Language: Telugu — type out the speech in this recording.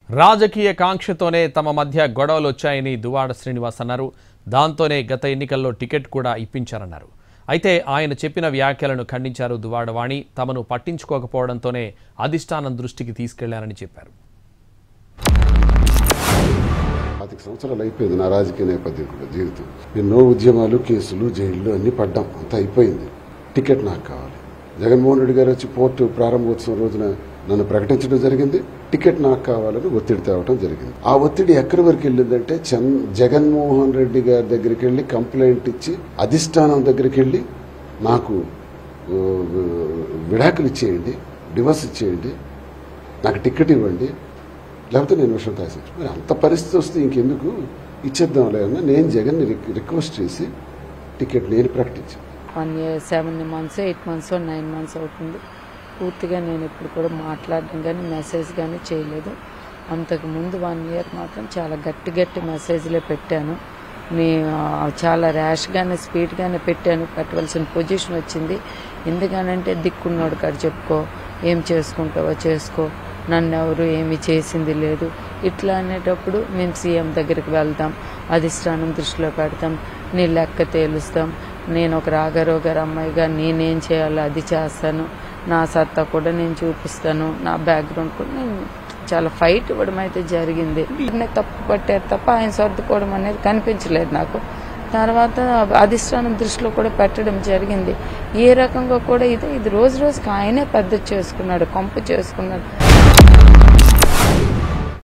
రాజకీయ కాంక్షతోనే తమ మధ్య గొడవలు వచ్చాయని దువ్వాడ శ్రీనివాస్ అన్నారు. దాంతోనే గత ఎన్నికల్లో టికెట్ కూడా ఇప్పించారన్నారు. అయితే ఆయన చెప్పిన వ్యాఖ్యలను ఖండించారు దువ్వాడ వాణి. తమను పట్టించుకోకపోవడంతోనే అధిష్టానం దృష్టికి తీసుకెళ్లారని చెప్పారు. 5 సంవత్సరాలు అయిపోయింది నా రాజకీయ నేపథ్యం జీవితం. ఎన్నో ఉద్యమాలు, కేసులు, జైళ్లు అన్ని పడ్డాం. అంతా అయిపోయింది. టికెట్ నాకు కావాలి. జగన్మోహన్ రెడ్డి గారు వచ్చి పోర్టు ప్రారంభోత్సవం రోజున నన్ను ప్రకటించడం జరిగింది. టికెట్ నాకు కావాలని ఒత్తిడి తేవడం జరిగింది. ఆ ఒత్తిడి ఎక్కడి వరకు వెళ్ళిందంటే జగన్మోహన్ రెడ్డి గారి దగ్గరికి వెళ్ళి కంప్లైంట్ ఇచ్చి అధిష్టానం దగ్గరికి వెళ్ళి నాకు విడాకులు ఇచ్చేయండి, డివోర్స్ ఇచ్చేయండి, నాకు టికెట్ ఇవ్వండి, లేకపోతే నేను విషయం తాసించు. మరి అంత పరిస్థితి వస్తే ఇంకెందుకు ఇచ్చేద్దాంలే అన్న నేను జగన్ని రిక్వెస్ట్ చేసి టికెట్ నేను ప్రకటించాను. 1 year 7 months 8 months 9 months అవుతుంది. పూర్తిగా నేను ఇప్పుడు కూడా మాట్లాడడం కానీ మెసేజ్ కానీ చేయలేదు. అంతకుముందు 1 year మాత్రం చాలా గట్టి మెసేజ్లే పెట్టాను. చాలా ర్యాష్గానే స్పీడ్గానే పెట్టవలసిన పొజిషన్ వచ్చింది. ఎందుకనంటే దిక్కున్నాడు కాదు, చెప్పుకో, ఏం చేసుకుంటావో చేసుకో, నన్ను ఎవరు ఏమి చేసింది లేదు ఇట్లా అనేటప్పుడు మేము సీఎం దగ్గరికి వెళ్తాం, అధిష్టానం దృష్టిలో పెడతాం, నీ లెక్క తేలుస్తాం, నేను ఒక రాఘరావు గారి అమ్మాయిగా నేనేం చేయాలో అది చేస్తాను, నా సత్తా కూడా నేను చూపిస్తాను, నా బ్యాక్గ్రౌండ్ కూడా నేను చాలా ఫైట్ ఇవ్వడం అయితే జరిగింది. తప్పు పట్టారు తప్ప ఆయన సర్దుకోవడం అనేది కనిపించలేదు నాకు. తర్వాత అధిష్టానం దృష్టిలో కూడా పెట్టడం జరిగింది. ఏ రకంగా కూడా ఇది రోజు రోజుకి ఆయనే పెద్ద చేసుకున్నాడు, కొంప చేసుకున్నాడు.